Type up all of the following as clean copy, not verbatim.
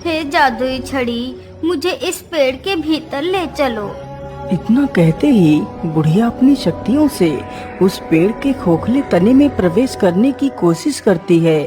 हे जादुई छड़ी, मुझे इस पेड़ के भीतर ले चलो। इतना कहते ही बुढ़िया अपनी शक्तियों से उस पेड़ के खोखले तने में प्रवेश करने की कोशिश करती है।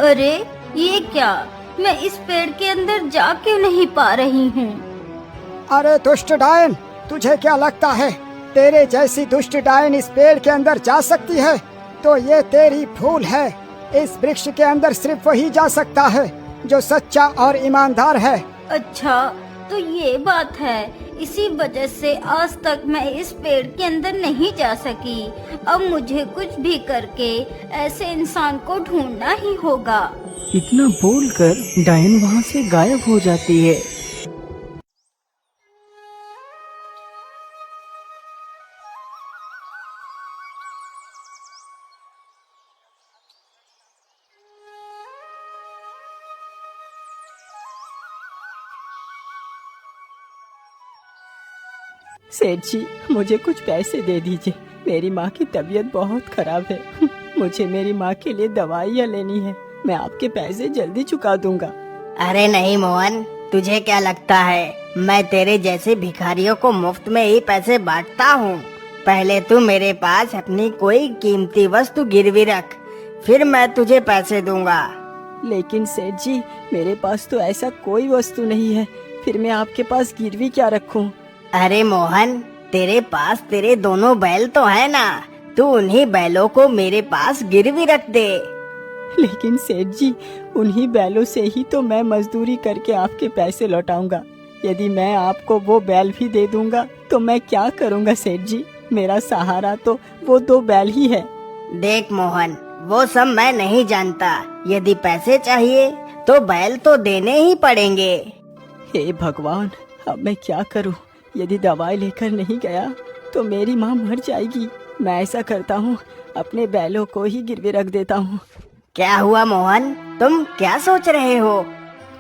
अरे ये क्या, मैं इस पेड़ के अंदर जा क्यों नहीं पा रही हूँ? अरे दुष्ट डायन, तुझे क्या लगता है तेरे जैसी दुष्ट डायन इस पेड़ के अंदर जा सकती है? तो ये तेरी भूल है। इस वृक्ष के अंदर सिर्फ वही जा सकता है जो सच्चा और ईमानदार है। अच्छा, तो ये बात है, इसी वजह से आज तक मैं इस पेड़ के अंदर नहीं जा सकी। अब मुझे कुछ भी करके ऐसे इंसान को ढूंढना ही होगा। इतना बोलकर डायन वहाँ से गायब हो जाती है। सेठ जी, मुझे कुछ पैसे दे दीजिए। मेरी माँ की तबीयत बहुत खराब है। मुझे मेरी माँ के लिए दवाइयाँ लेनी है। मैं आपके पैसे जल्दी चुका दूंगा। अरे नहीं मोहन, तुझे क्या लगता है मैं तेरे जैसे भिखारियों को मुफ्त में ही पैसे बांटता हूँ? पहले तू मेरे पास अपनी कोई कीमती वस्तु गिरवी रख, फिर मैं तुझे पैसे दूंगा। लेकिन सेठ जी, मेरे पास तो ऐसा कोई वस्तु नहीं है, फिर मैं आपके पास गिरवी क्या रखूं? अरे मोहन, तेरे पास तेरे दोनों बैल तो है ना, तू उन्हीं बैलों को मेरे पास गिरवी रख दे। लेकिन सेठ जी, उन्हीं बैलों से ही तो मैं मजदूरी करके आपके पैसे लौटाऊंगा। यदि मैं आपको वो बैल भी दे दूंगा तो मैं क्या करूंगा सेठ जी? मेरा सहारा तो वो 2 बैल ही है। देख मोहन, वो सब मैं नहीं जानता। यदि पैसे चाहिए तो बैल तो देने ही पड़ेंगे। हे भगवान, अब मैं क्या करूं? यदि दवाई लेकर नहीं गया तो मेरी माँ मर जाएगी। मैं ऐसा करता हूँ, अपने बैलों को ही गिरवे रख देता हूँ। क्या हुआ मोहन, तुम क्या सोच रहे हो?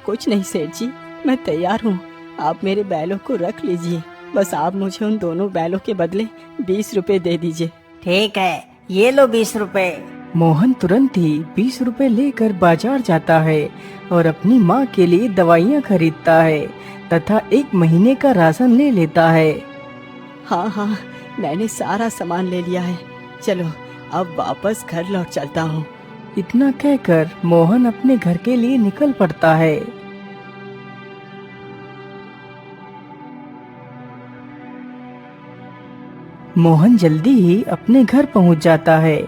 कुछ नहीं सेठ जी, मैं तैयार हूँ। आप मेरे बैलों को रख लीजिए, बस आप मुझे उन दोनों बैलों के बदले 20 रुपए दे दीजिए। ठीक है, ये लो 20 रुपए। मोहन तुरंत ही 20 रुपए लेकर बाजार जाता है और अपनी माँ के लिए दवाइयाँ खरीदता है तथा 1 महीने का राशन ले लेता है। हाँ, मैंने सारा सामान ले लिया है। चलो अब वापस घर लौट चलता हूँ। इतना कहकर मोहन अपने घर के लिए निकल पड़ता है। मोहन जल्दी ही अपने घर पहुँच जाता है।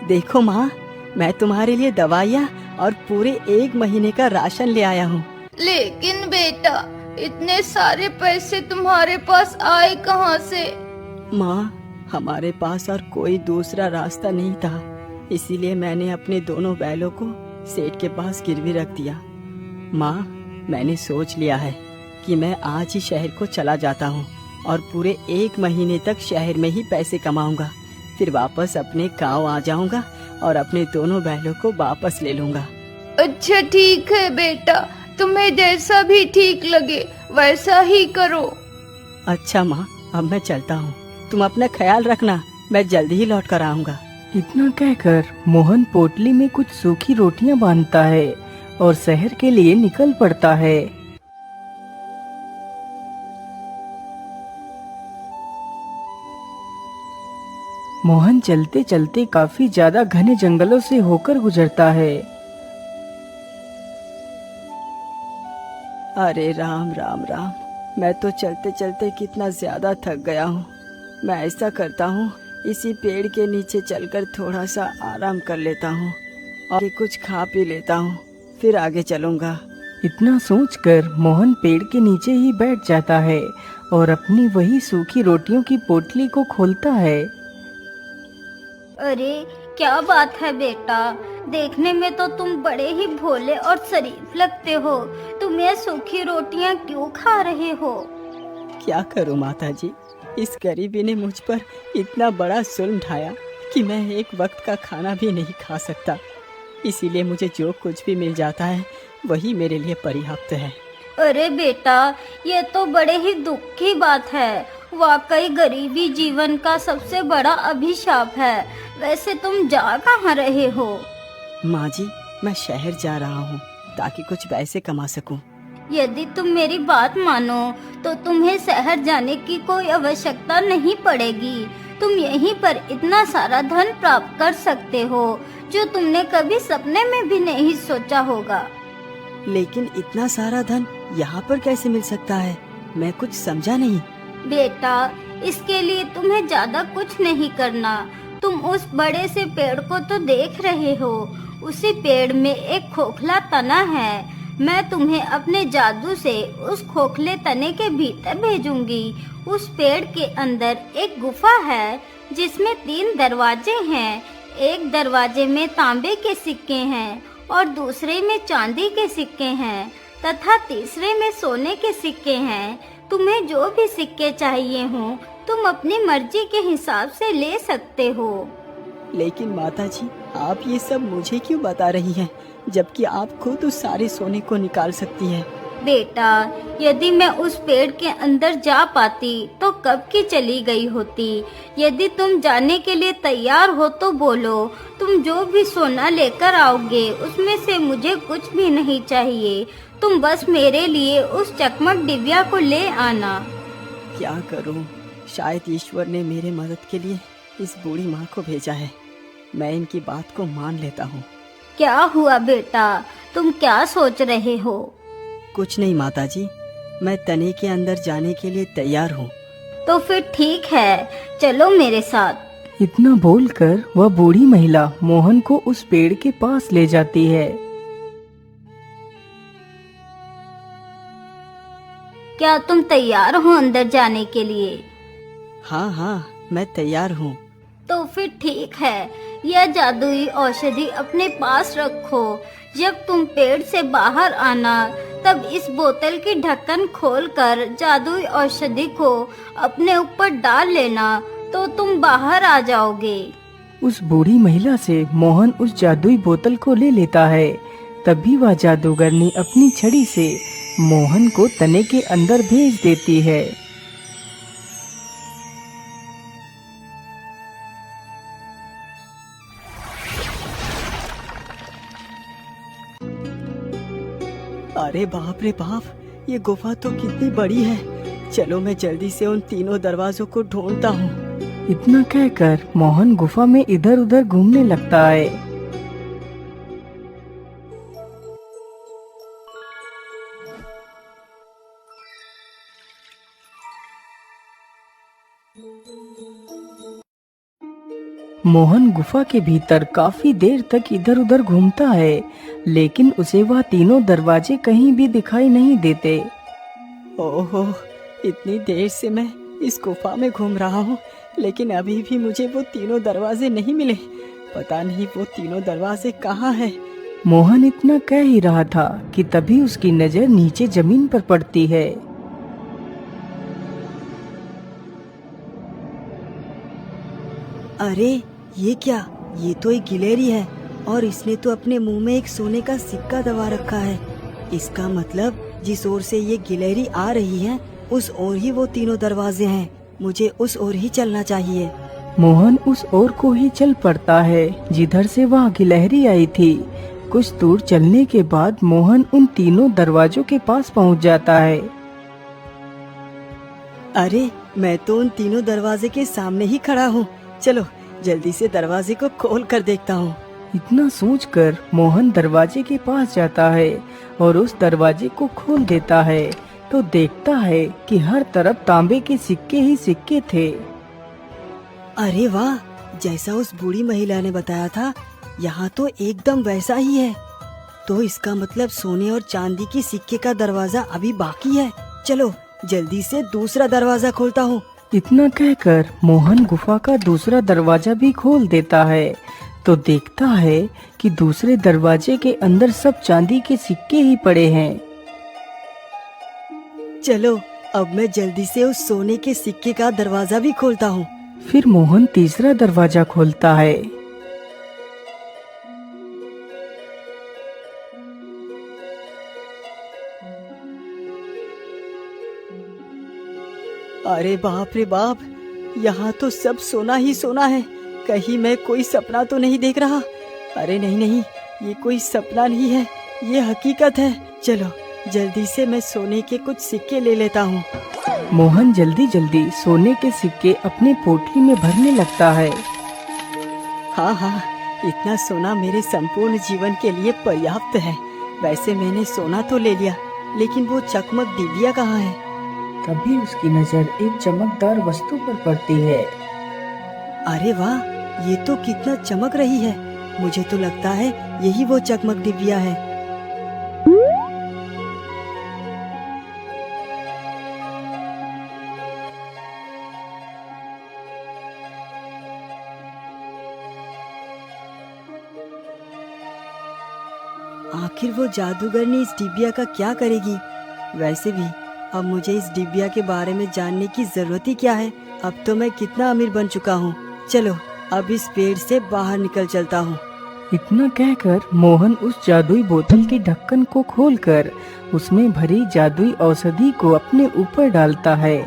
देखो माँ, मैं तुम्हारे लिए दवाइयाँ और पूरे 1 महीने का राशन ले आया हूँ। लेकिन बेटा, इतने सारे पैसे तुम्हारे पास आए कहाँ से? माँ, हमारे पास और कोई दूसरा रास्ता नहीं था, इसीलिए मैंने अपने दोनों बैलों को सेठ के पास गिरवी रख दिया। माँ, मैंने सोच लिया है कि मैं आज ही शहर को चला जाता हूँ और पूरे 1 महीने तक शहर में ही पैसे कमाऊंगा। फिर वापस अपने गांव आ जाऊंगा और अपने दोनों बैलों को वापस ले लूंगा। अच्छा ठीक है बेटा, तुम्हें जैसा भी ठीक लगे वैसा ही करो। अच्छा माँ, अब मैं चलता हूँ। तुम अपना ख्याल रखना, मैं जल्दी ही लौट कर आऊंगा। इतना कहकर मोहन पोटली में कुछ सूखी रोटियां बांधता है और शहर के लिए निकल पड़ता है। मोहन चलते चलते काफी ज्यादा घने जंगलों से होकर गुजरता है। अरे राम राम राम, मैं तो चलते चलते कितना ज्यादा थक गया हूँ। मैं ऐसा करता हूँ, इसी पेड़ के नीचे चलकर थोड़ा सा आराम कर लेता हूँ और कुछ खा पी लेता हूँ, फिर आगे चलूँगा। इतना सोचकर मोहन पेड़ के नीचे ही बैठ जाता है और अपनी वही सूखी रोटियों की पोटली को खोलता है। अरे क्या बात है बेटा, देखने में तो तुम बड़े ही भोले और शरीफ लगते हो। तुम ये सूखी रोटियां क्यों खा रहे हो? क्या करूं माताजी, इस गरीबी ने मुझ पर इतना बड़ा जुल्म ढाया कि मैं एक वक्त का खाना भी नहीं खा सकता। इसीलिए मुझे जो कुछ भी मिल जाता है वही मेरे लिए पर्याप्त है। अरे बेटा, ये तो बड़े ही दुख की बात है। वाकई गरीबी जीवन का सबसे बड़ा अभिशाप है। वैसे तुम जा कहाँ रहे हो? माँ जी, मैं शहर जा रहा हूँ ताकि कुछ पैसे कमा सकूँ। यदि तुम मेरी बात मानो तो तुम्हें शहर जाने की कोई आवश्यकता नहीं पड़ेगी। तुम यहीं पर इतना सारा धन प्राप्त कर सकते हो जो तुमने कभी सपने में भी नहीं सोचा होगा। लेकिन इतना सारा धन यहाँ पर कैसे मिल सकता है? मैं कुछ समझा नहीं। बेटा, इसके लिए तुम्हें ज्यादा कुछ नहीं करना। तुम उस बड़े से पेड़ को तो देख रहे हो। उसी पेड़ में एक खोखला तना है। मैं तुम्हें अपने जादू से उस खोखले तने के भीतर भेजूंगी। उस पेड़ के अंदर एक गुफा है जिसमें 3 दरवाजे हैं। एक दरवाजे में तांबे के सिक्के हैं और दूसरे में चांदी के सिक्के हैं तथा तीसरे में सोने के सिक्के हैं। तुम्हें जो भी सिक्के चाहिए हों तुम अपनी मर्जी के हिसाब से ले सकते हो। लेकिन माता जी, आप ये सब मुझे क्यों बता रही हैं, जबकि आप खुद उस सारे सोने को निकाल सकती हैं? बेटा, यदि मैं उस पेड़ के अंदर जा पाती तो कब की चली गई होती। यदि तुम जाने के लिए तैयार हो तो बोलो। तुम जो भी सोना लेकर आओगे उसमें से मुझे कुछ भी नहीं चाहिए। तुम बस मेरे लिए उस चकमक डिबिया को ले आना। क्या करूं? शायद ईश्वर ने मेरे मदद के लिए इस बूढ़ी माँ को भेजा है। मैं इनकी बात को मान लेता हूँ। क्या हुआ बेटा, तुम क्या सोच रहे हो? कुछ नहीं माता जी, मैं तने के अंदर जाने के लिए तैयार हूँ। तो फिर ठीक है, चलो मेरे साथ। इतना बोलकर वह बूढ़ी महिला मोहन को उस पेड़ के पास ले जाती है। क्या तुम तैयार हो अंदर जाने के लिए? हाँ हाँ, मैं तैयार हूँ। तो फिर ठीक है, यह जादुई औषधि अपने पास रखो। जब तुम पेड़ से बाहर आना तब इस बोतल की ढक्कन खोलकर जादुई औषधि को अपने ऊपर डाल लेना तो तुम बाहर आ जाओगे। उस बूढ़ी महिला से मोहन उस जादुई बोतल को ले लेता है। तभी वह जादूगरनी अपनी छड़ी से मोहन को तने के अंदर भेज देती है। अरे बाप रे बाप, ये गुफा तो कितनी बड़ी है। चलो मैं जल्दी से उन तीनों दरवाजों को ढूंढता हूँ। इतना कहकर मोहन गुफा में इधर उधर घूमने लगता है। मोहन गुफा के भीतर काफी देर तक इधर उधर घूमता है, लेकिन उसे वह तीनों दरवाजे कहीं भी दिखाई नहीं देते। ओहो, इतनी देर से मैं इस गुफा में घूम रहा हूँ, लेकिन अभी भी मुझे वो तीनों दरवाजे नहीं मिले। पता नहीं वो तीनों दरवाजे कहाँ हैं। मोहन इतना कह ही रहा था कि तभी उसकी नजर नीचे जमीन पर पड़ती है। अरे ये क्या? ये तो एक गिलहरी है और इसने तो अपने मुंह में एक सोने का सिक्का दबा रखा है। इसका मतलब जिस ओर से ये गिलहरी आ रही है उस ओर ही वो तीनों दरवाजे हैं। मुझे उस ओर ही चलना चाहिए। मोहन उस ओर को ही चल पड़ता है जिधर से वह गिलहरी आई थी। कुछ दूर चलने के बाद मोहन उन तीनों दरवाजों के पास पहुंच जाता है। अरे मैं तो उन तीनों दरवाजे के सामने ही खड़ा हूँ। चलो जल्दी से दरवाजे को खोल कर देखता हूँ। इतना सोचकर मोहन दरवाजे के पास जाता है और उस दरवाजे को खोल देता है तो देखता है कि हर तरफ तांबे के सिक्के ही सिक्के थे। अरे वाह, जैसा उस बूढ़ी महिला ने बताया था यहाँ तो एकदम वैसा ही है। तो इसका मतलब सोने और चांदी की सिक्के का दरवाजा अभी बाकी है। चलो जल्दी से दूसरा दरवाजा खोलता हूँ। इतना कहकर मोहन गुफा का दूसरा दरवाजा भी खोल देता है तो देखता है कि दूसरे दरवाजे के अंदर सब चांदी के सिक्के ही पड़े हैं। चलो अब मैं जल्दी से उस सोने के सिक्के का दरवाजा भी खोलता हूँ। फिर मोहन तीसरा दरवाजा खोलता है। अरे बाप रे बाप, यहाँ तो सब सोना ही सोना है। कहीं मैं कोई सपना तो नहीं देख रहा? अरे नहीं नहीं, ये कोई सपना नहीं है, ये हकीकत है। चलो जल्दी से मैं सोने के कुछ सिक्के ले लेता हूँ। मोहन जल्दी जल्दी सोने के सिक्के अपने पोटली में भरने लगता है। हाँ हाँ, इतना सोना मेरे संपूर्ण जीवन के लिए पर्याप्त है। वैसे मैंने सोना तो ले लिया, लेकिन वो चकमक डिबिया कहाँ है? तभी उसकी नजर एक चमकदार वस्तु पर पड़ती है। अरे वाह, ये तो कितना चमक रही है। मुझे तो लगता है यही वो चकमक डिबिया है। आखिर वो जादूगरनी इस डिबिया का क्या करेगी? वैसे भी अब मुझे इस डिबिया के बारे में जानने की जरूरत ही क्या है? अब तो मैं कितना अमीर बन चुका हूँ। चलो अब इस पेड़ से बाहर निकल चलता हूँ। इतना कहकर मोहन उस जादुई बोतल के ढक्कन को खोलकर उसमें भरी जादुई औषधि को अपने ऊपर डालता है।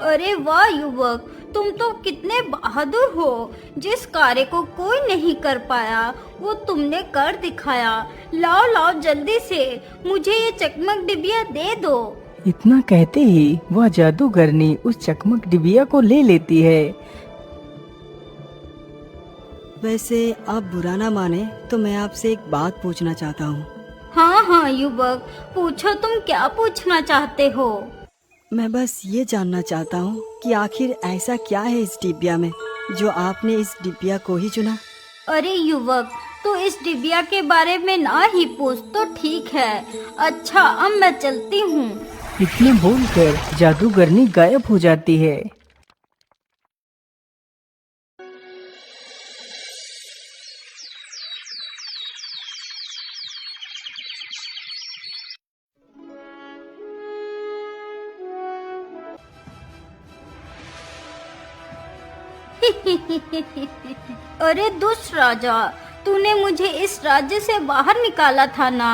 अरे वाह युवक, तुम तो कितने बहादुर हो। जिस कार्य को कोई नहीं कर पाया वो तुमने कर दिखाया। लाओ लाओ जल्दी से मुझे ये चकमक डिबिया दे दो। इतना कहते ही वह जादूगरनी उस चकमक डिबिया को ले लेती है। वैसे आप बुरा ना माने तो मैं आपसे एक बात पूछना चाहता हूँ। हाँ हाँ युवक, पूछो तुम क्या पूछना चाहते हो। मैं बस ये जानना चाहता हूँ कि आखिर ऐसा क्या है इस डिबिया में जो आपने इस डिबिया को ही चुना? अरे युवक, तो इस डिबिया के बारे में ना ही पूछ तो ठीक है। अच्छा अब मैं चलती हूँ। इतने बोलकर जादूगरनी गायब हो जाती है। अरे दुष्ट राजा, तूने मुझे इस राज्य से बाहर निकाला था ना।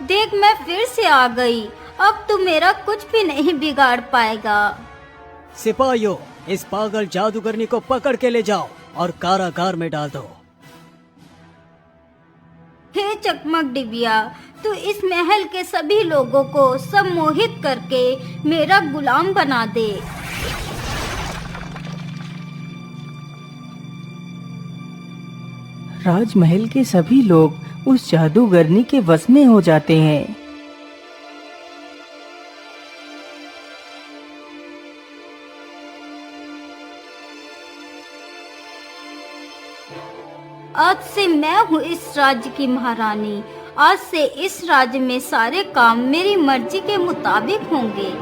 देख मैं फिर से आ गई। अब तू मेरा कुछ भी नहीं बिगाड़ पाएगा। सिपाहियों, इस पागल जादूगरनी को पकड़ के ले जाओ और कारागार में डाल दो। हे चकमक डिबिया, तू इस महल के सभी लोगों को सम्मोहित करके मेरा गुलाम बना दे। राजमहल के सभी लोग उस जादूगरनी के वश में हो जाते हैं। आज से मैं हूँ इस राज्य की महारानी। आज से इस राज्य में सारे काम मेरी मर्जी के मुताबिक होंगे।